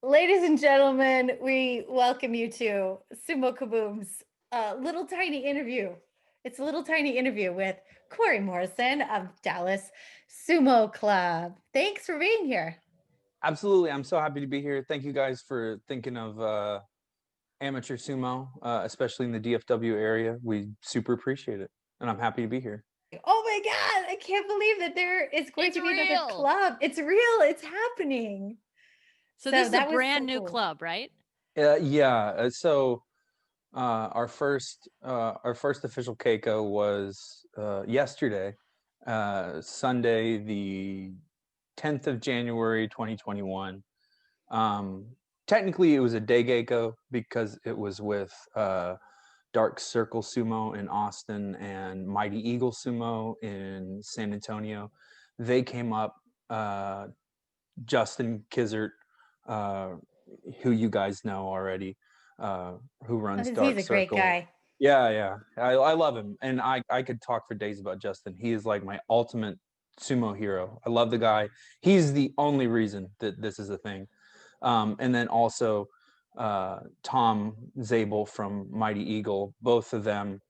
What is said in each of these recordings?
Ladies and gentlemen, we welcome you to Sumo Kaboom's little tiny interview. It's a little tiny interview with Corey Morrison of Dallas Sumo Club. Thanks for being here. Absolutely. I'm so happy to be here. Thank you guys for thinking of amateur sumo, especially in the DFW area. We super appreciate it. And I'm happy to be here. Oh my God, I can't believe that there is going It's to be another real. club. It's real, it's happening. So this is a that was brand so new cool. club, right? Yeah. So our first official Keiko was yesterday, Sunday, the 10th of January, 2021. Technically, it was a day Keiko because it was with Dark Circle Sumo in Austin and Mighty Eagle Sumo in San Antonio. They came up. Justin Kizert, who you guys know already, who runs He's Dark a great Circle. guy. Yeah. I love him. And I could talk for days about Justin. He is like my ultimate sumo hero. I love the guy. He's the only reason that this is a thing. And then also Tom Zabel from Mighty Eagle. Both of them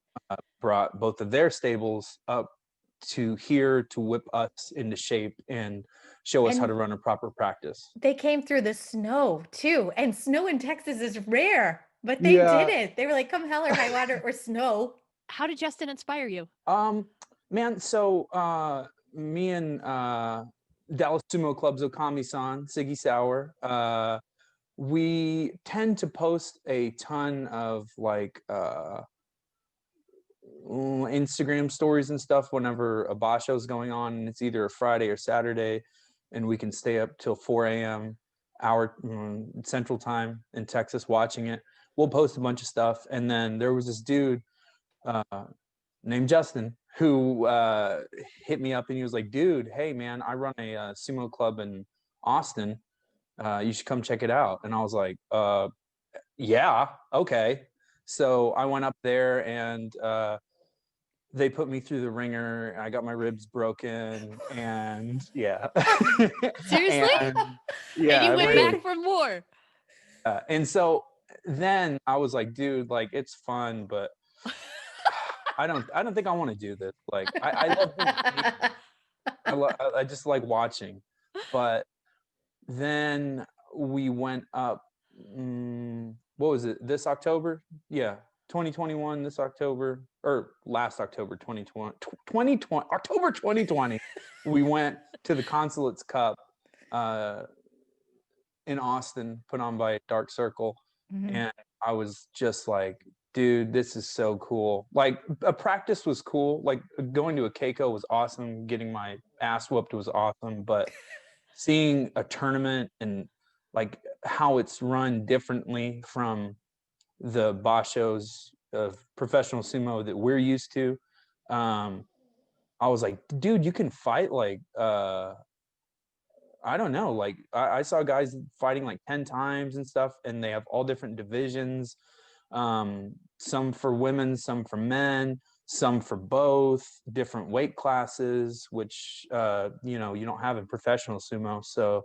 brought both of their stables up to here to whip us into shape and show us how to run a proper practice. They came through the snow too. And snow in Texas is rare, but they did Yeah. it. They were like, come hell or high water or snow. How did Justin inspire you? Man, so me and Dallas Sumo Club's Okami-san, Siggy Sauer, we tend to post a ton of like Instagram stories and stuff whenever a basho is going on, and it's either a Friday or Saturday, and we can stay up till 4 a.m. our Central Time in Texas watching it. We'll post a bunch of stuff, and then there was this dude named Justin who hit me up, and he was like, "Dude, hey man, I run a sumo club in Austin. You should come check it out." And I was like, "Yeah, okay." So I went up there and they put me through the ringer. I got my ribs broken, and yeah. Seriously? And, yeah, and you went really. back for more. And so then I was like, dude, like it's fun, but I don't think I want to do this. Like I love I just like watching. But then we went up what was it, this October? Yeah, 2021, this October, or last October, 2020 October 2020. We went to the Consulates Cup in Austin, put on by Dark Circle. And I was just like, dude, this is so cool. Like a practice was cool. Like going to a Keiko was awesome. Getting my ass whooped was awesome. But seeing a tournament and like how it's run differently from the bashos of professional sumo that we're used to, I was like, dude, you can fight like I don't know, like I saw guys fighting like 10 times and stuff, and they have all different divisions, some for women, some for men, some for both, different weight classes, which you know, you don't have in professional sumo. So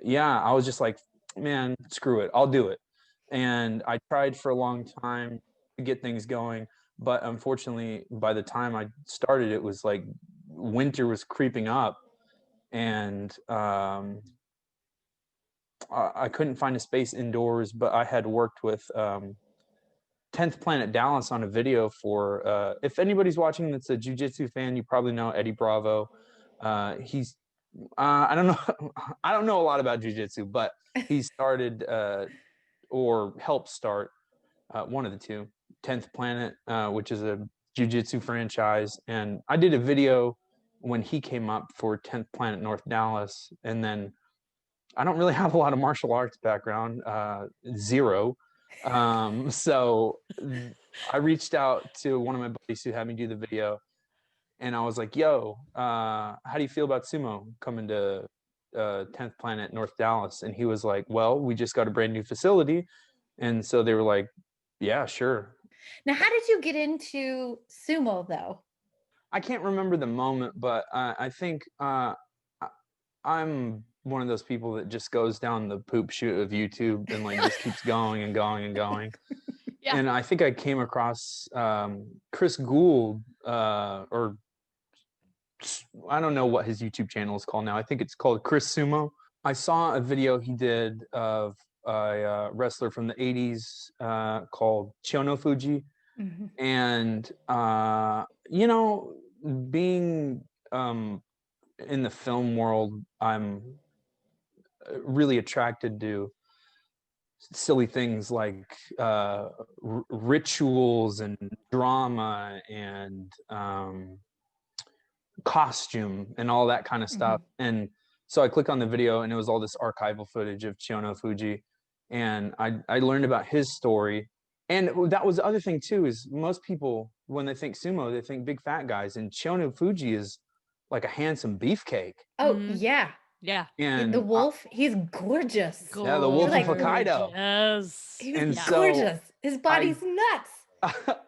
yeah, I was just like, man, screw it, I'll do it. And I tried for a long time to get things going, but unfortunately by the time I started, it was like winter was creeping up, and I couldn't find a space indoors. But I had worked with 10th Planet Dallas on a video for if anybody's watching that's a jiu-jitsu fan, you probably know Eddie Bravo. He's I don't know I don't know a lot about jiu-jitsu, but he started or helped start one of the two, 10th Planet, which is a jiu-jitsu franchise. And I did a video when he came up for 10th Planet North Dallas. And then I don't really have a lot of martial arts background, zero. So I reached out to one of my buddies who had me do the video, and I was like, yo, how do you feel about sumo coming to 10th Planet North Dallas? And he was like, well, we just got a brand new facility. And so they were like, yeah, sure. Now, how did you get into sumo though? I can't remember the moment, but I think I'm one of those people that just goes down the poop chute of YouTube and like just keeps going and going and going. Yeah. And I think I came across Chris Gould, or I don't know what his YouTube channel is called now. I think it's called Chris Sumo. I saw a video he did of a wrestler from the 80s called Chono Fuji. Mhm. And, being in the film world, I'm really attracted to silly things like rituals and drama and costume and all that kind of stuff. And so I clicked on the video, and it was all this archival footage of Chono Fuji, and I learned about his story. And that was the other thing too, is most people, when they think sumo, they think big fat guys, and Chono Fuji is like a handsome beefcake. Oh, Mhm. yeah. Yeah. And The wolf, he's gorgeous. yeah, the wolf of Hokkaido. Yes. He was And Yeah. so gorgeous. His body's nuts.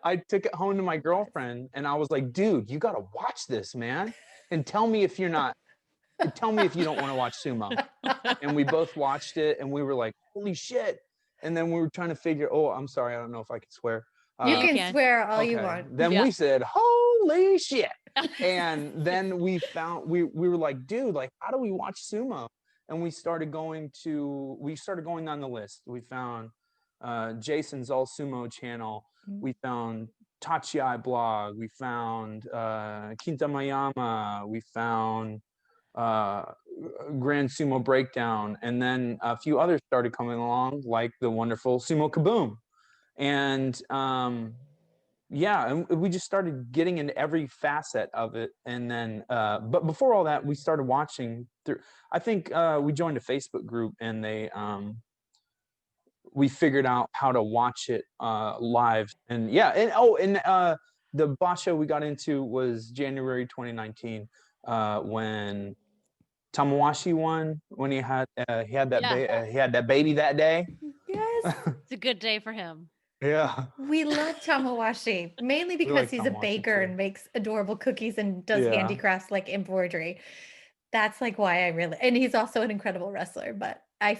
I took it home to my girlfriend, and I was like, dude, you got to watch this, man. And tell me if you don't want to watch sumo. And we both watched it, and we were like, holy shit. And then we were trying to figure, oh, I'm sorry, I don't know if I can swear. You you can can. swear all you Okay. want. Then Yeah. we said, holy shit. And then we were like, dude, like, how do we watch sumo? And we started going down the list. We found Jason's All Sumo channel. We found Tachiai blog. We found Kintamayama. We found Grand Sumo Breakdown. And then a few others started coming along, like the wonderful Sumo Kaboom. And yeah, and we just started getting into every facet of it. And then but before all that, we started watching through. I think we joined a Facebook group, and we figured out how to watch it live. And yeah, and the basho we got into was January 2019 when Tamawashi won, when he had that he had that baby that day. Yes. It's a good day for him. Yeah. We love Tamawashi, mainly We because like he's a Tamawashi baker too. and makes adorable cookies and does Yeah. handicrafts like embroidery. That's like why and he's also an incredible wrestler, but I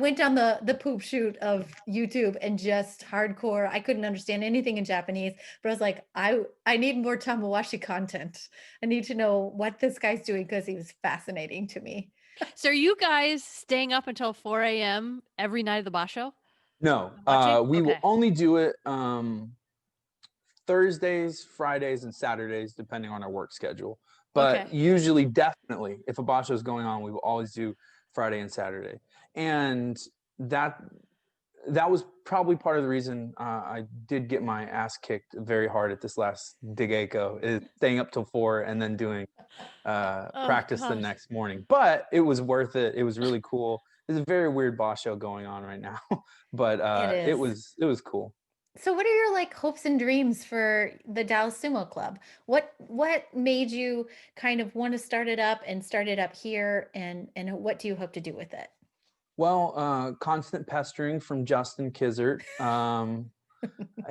went down the poop chute of YouTube and just hardcore. I couldn't understand anything in Japanese, but I was like, I need more Tamawashi content. I need to know what this guy's doing because he was fascinating to me. So are you guys staying up until 4 a.m. every night of the basho? No, Watching? we will Okay. only do it Thursdays, Fridays, and Saturdays, depending on our work schedule. But Okay. usually, definitely, if a basho is going on, we will always do Friday and Saturday. And that was probably part of the reason I did get my ass kicked very hard at this last Digeko, is staying up till 4 and then doing practice the gosh. next morning. But it was worth it. It was really cool. There's a very weird basho going on right now, but It it is. was cool. So what are your like hopes and dreams for the Dallas Sumo Club? What made you kind of want to start it up here, and what do you hope to do with it? Well, constant pestering from Justin Kizzert.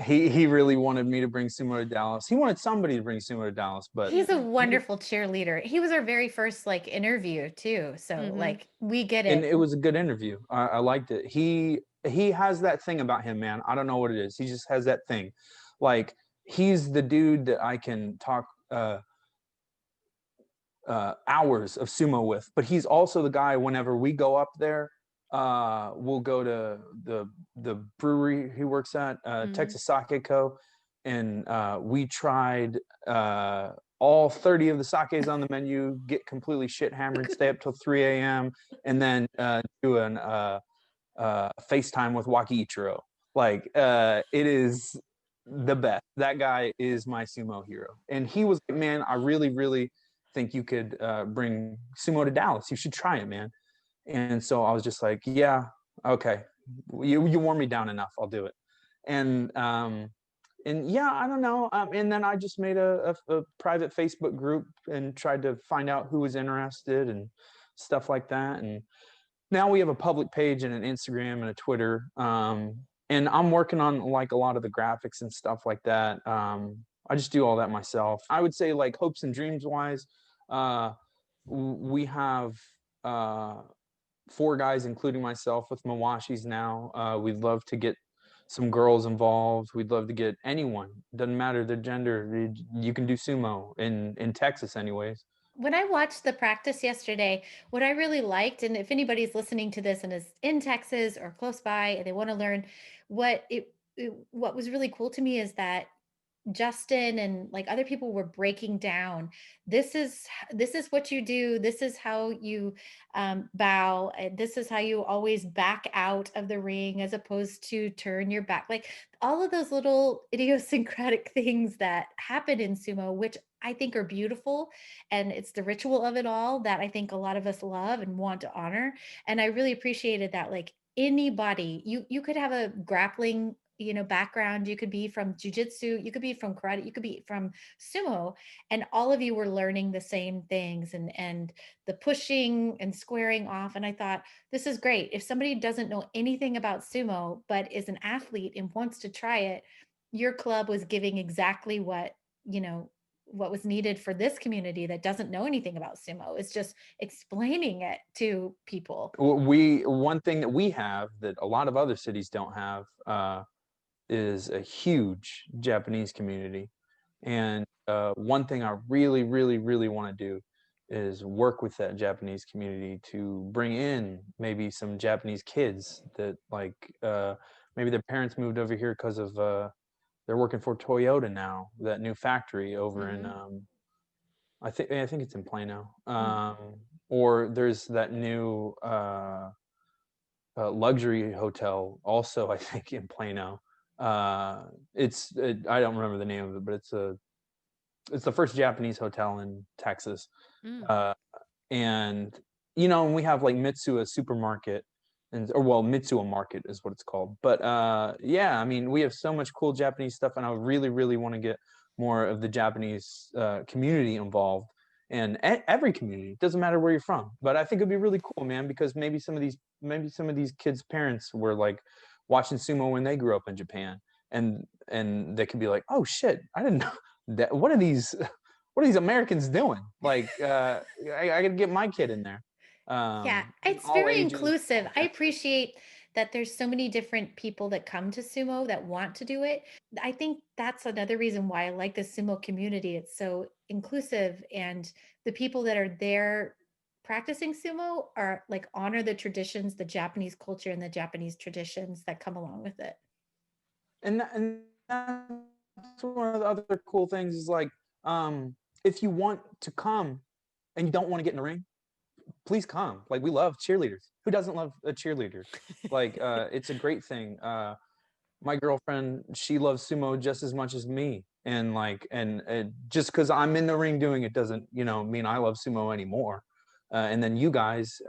He really wanted me to bring sumo to Dallas. He wanted somebody to bring sumo to Dallas, but He's a wonderful cheerleader. He was our very first like interview too. So like we get and it. it was a good interview. I liked it. He has that thing about him, man. I don't know what it is. He just has that thing. Like, he's the dude that I can talk hours of sumo with, but he's also the guy, whenever we go up there, we'll go to the brewery he works at, Texas Sake Co. And we tried all 30 of the sakes on the menu, get completely shit hammered, stay up till 3 a.m., and then do an FaceTime with Waki Ichiro. Like, it is the best. That guy is my sumo hero. And he was like, man, I really, really think you could bring sumo to Dallas. You should try it, man. And so I was just like, yeah, okay. You wore me down enough. I'll do it. And yeah, I don't know. And then I just made a private Facebook group and tried to find out who was interested and stuff like that. And now we have a public page and an Instagram and a Twitter. And I'm working on like a lot of the graphics and stuff like that. I just do all that myself. I would say, like, hopes and dreams wise, we have 4 guys, including myself, with Mawashis now. We'd love to get some girls involved. We'd love to get anyone. Doesn't matter the gender. You can do sumo in Texas, anyways. When I watched the practice yesterday, what I really liked, and if anybody's listening to this and is in Texas or close by and they want to learn, what was really cool to me is that Justin and like other people were breaking down, this is what you do, this is how you bow, and this is how you always back out of the ring as opposed to turn your back, like all of those little idiosyncratic things that happen in sumo, which I think are beautiful, and it's the ritual of it all that I think a lot of us love and want to honor. And I really appreciated that, like anybody, you could have a grappling background, you could be from jujitsu, you could be from karate, you could be from sumo, and all of you were learning the same things, and the pushing and squaring off. And I thought, this is great. If somebody doesn't know anything about sumo but is an athlete and wants to try it, your club was giving exactly what was needed for this community that doesn't know anything about sumo. It's just explaining it to people. One thing that we have that a lot of other cities don't have is a huge Japanese community. And one thing I really, really, really want to do is work with that Japanese community to bring in maybe some Japanese kids that maybe their parents moved over here because of they're working for Toyota now, that new factory over in I think it's in Plano. Or there's that new luxury hotel also, I think, in Plano. I don't remember the name of it, but it's the first Japanese hotel in Texas. And we have like Mitsuya supermarket, Mitsuya market is what it's called. But yeah, I mean, we have so much cool Japanese stuff, and I really, really want to get more of the Japanese community involved. And every community, doesn't matter where you're from. But I think it'd be really cool, man, because maybe some of these kids' parents were like watching sumo when they grew up in Japan, and they could be like, oh shit, I didn't know that. What are these Americans doing? Like, I gotta get my kid in there. Yeah, it's All very ages. inclusive. I appreciate that there's so many different people that come to sumo that want to do it. I think that's another reason why I like the sumo community. It's so inclusive, and the people that are there practicing sumo are like honor the traditions, the Japanese culture and the Japanese traditions that come along with it. And that's one of the other cool things is like, if you want to come and you don't want to get in the ring, please come. Like, we love cheerleaders. Who doesn't love a cheerleader? Like, it's a great thing. My girlfriend, she loves sumo just as much as me. And like, and just because I'm in the ring doing it doesn't, mean I love sumo anymore. And then you guys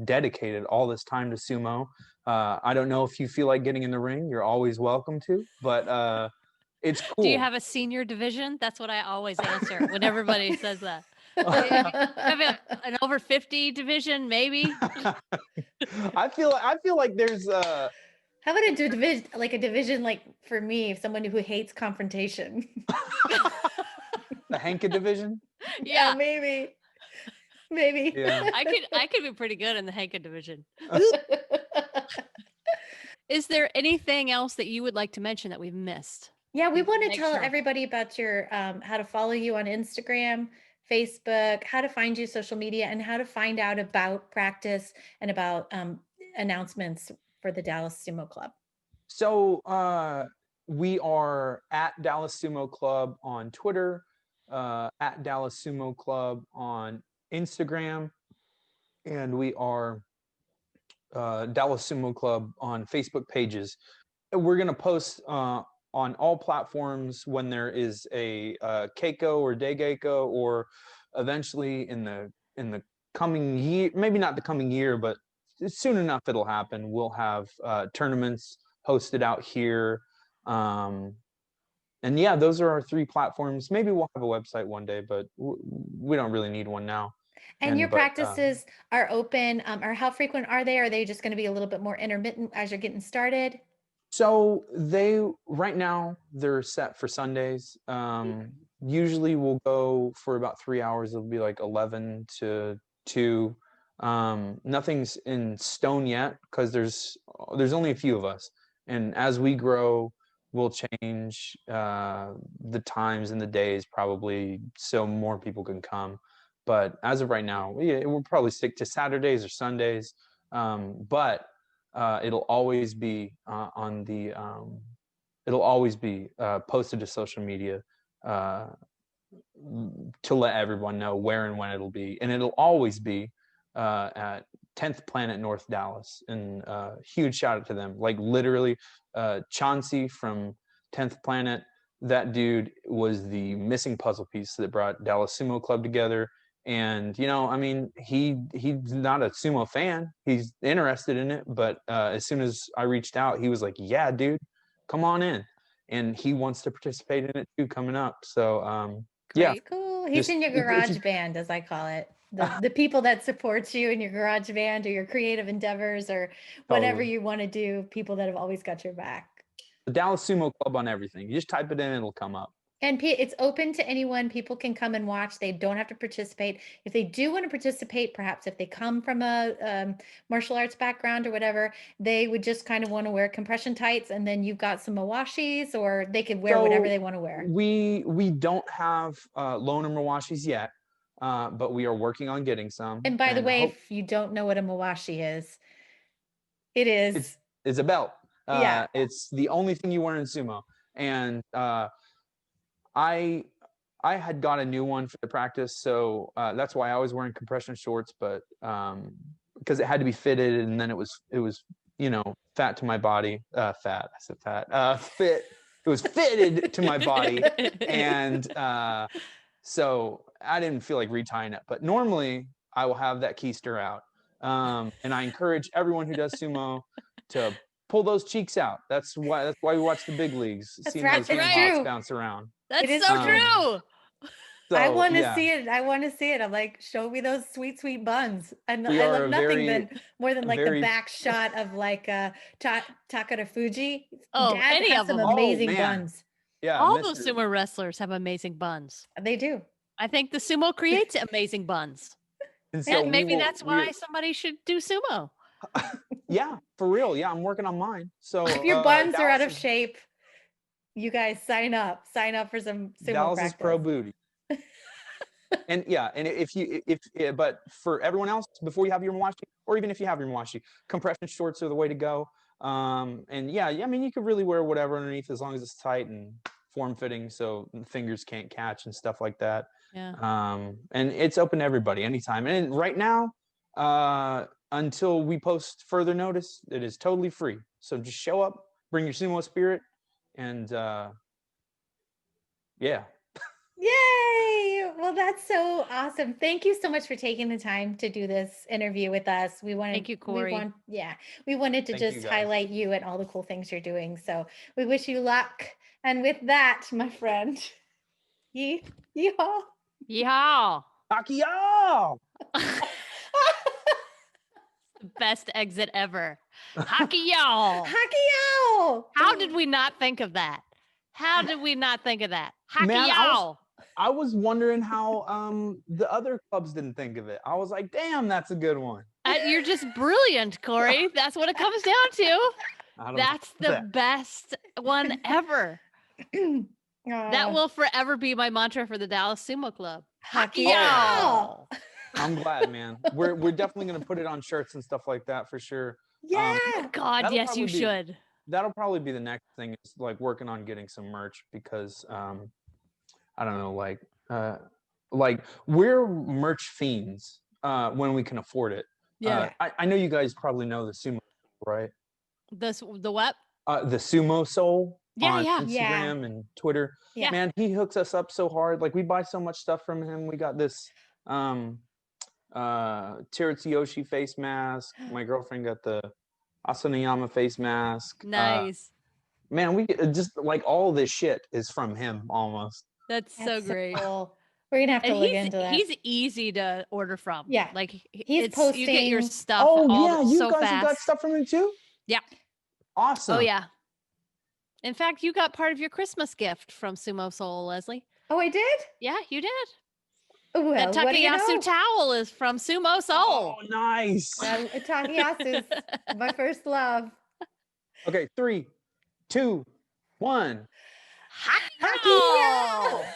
dedicated all this time to sumo. I don't know if you feel like getting in the ring. You're always welcome to, but it's cool. Do you have a senior division? That's what I always answer when everybody says that. Have an over 50 division, maybe. I feel like there's How about a division, like a division, like for me, someone who hates confrontation? the Henka division. Yeah, maybe. Yeah. I could be pretty good in the Henka division. Is there anything else that you would like to mention that we've missed? Yeah, we want to Make tell sure. everybody about your how to follow you on Instagram, Facebook, how to find you social media, and how to find out about practice and about announcements for the Dallas Sumo Club. So we are at Dallas Sumo Club on Twitter, at Dallas Sumo Club on Instagram, and we are Dallas Sumo Club on Facebook pages. We're going to post on all platforms when there is a Keiko or Dageiko, or eventually in the coming year, maybe not the coming year, but soon enough it'll happen. We'll have tournaments hosted out here. And yeah, those are our 3 platforms. Maybe we'll have a website one day, but we don't really need one now. And your practices are open, or how frequent are they? Are they just going to be a little bit more intermittent as you're getting started? So right now they're set for Sundays. Usually we'll go for about 3 hours. It'll be like 11 to 2. Nothing's in stone yet because there's only a few of us, and as we grow, we'll change the times and the days probably so more people can come. But as of right now, we'll probably stick to Saturdays or Sundays. But it'll always be posted to social media to let everyone know where and when it'll be, and it'll always be at 10th Planet North Dallas. And huge shout out to them. Like literally, Chauncey from 10th Planet, that dude was the missing puzzle piece that brought Dallas Sumo Club together. And I mean, he's not a sumo fan. He's interested in it, but as soon as I reached out, he was like, "Yeah, dude, come on in," and he wants to participate in it too coming up. So yeah, Great. Cool. He's in your if garage you- band, as I call it. The people that support you in your garage band or your creative endeavors or whatever Totally. you want to do, people that have always got your back. the Dallas Sumo Club on everything. You just type it in, it'll come up. And it's open to anyone. People can come and watch. They don't have to participate. If they do want to participate, perhaps if they come from a martial arts background or whatever, they would just kind of want to wear compression tights, and then you've got some mawashis, or they could wear whatever they want to wear. We don't have loaner mawashis yet, but we are working on getting some. And by the way, if you don't know what a mawashi is, it's a belt. Yeah. It's the only thing you wear in sumo. And I had got a new one for the practice, so that's why I was wearing compression shorts, but because it had to be fitted, and then it was fat to my body. Fat. I said fat. Fit. It was fitted to my body, and so I didn't feel like retying it. But normally I will have that keister out, and I encourage everyone who does sumo to pull those cheeks out. That's why we watch the big leagues, seeing those hands bounce around. That's so true. So, I want to see it. I want to see it. I'm like, show me those sweet, sweet buns. And I love nothing more than like the back shot of like Takara Fuji. Oh, Dad any has of some them. amazing buns. Yeah, all those sumo wrestlers have amazing buns. They do. I think the sumo creates amazing buns. And so maybe that's why somebody should do sumo. Yeah, for real. Yeah, I'm working on mine. So if your buns are out of shape, you guys sign up for some sumo Dallas practice. Is pro booty. And yeah, and but for everyone else, before you have your mawashi, or even if you have your mawashi, compression shorts are the way to go. And yeah, I mean, you could really wear whatever underneath as long as it's tight and form fitting, so fingers can't catch and stuff like that. Yeah. And it's open to everybody anytime. And right now, until we post further notice, it is totally free. So just show up, bring your sumo spirit, and yeah. Yay! Well, that's so awesome. Thank you so much for taking the time to do this interview with us. Thank you, Corey. We wanted to just highlight you and all the cool things you're doing. So we wish you luck. And with that, my friend, yeehaw. Yeehaw. Hakiya! Best exit ever. Hakiya! Hakiya! How did we not think of that? How did we not think of that? Man, I was wondering how the other clubs didn't think of it. I was like, damn, that's a good one. You're just brilliant, Corey. That's what it comes down to. That's the best one ever. That will forever be my mantra for the Dallas Sumo Club. Hakiya! I'm glad, man. We're definitely going to put it on shirts and stuff like that for sure. Yeah. God, yes, you should. That'll probably be the next thing, is like working on getting some merch, because I don't know, like we're merch fiends when we can afford it. Yeah. I know you guys probably know the Sumo, right? The what? The Sumo Soul. Yeah, on Instagram and Twitter. Yeah. Man, he hooks us up so hard. Like, we buy so much stuff from him. We got this Teritsuyoshi face mask. My girlfriend got the Asanayama face mask. Nice. Man, we just like all this shit is from him almost. That's so great. Cool. We're gonna have to look into that. He's easy to order from. Yeah. Like he's posting. You get your stuff. You so guys fast. have got stuff from him too? Yeah. Awesome. Oh yeah. In fact, you got part of your Christmas gift from Sumo Soul, Leslie. Oh, I did? Yeah, you did. Well, That what do you Takayasu know? towel is from Sumo Soul. Oh, nice. Takayasu's my first love. Okay, 3, 2, 1. Hi.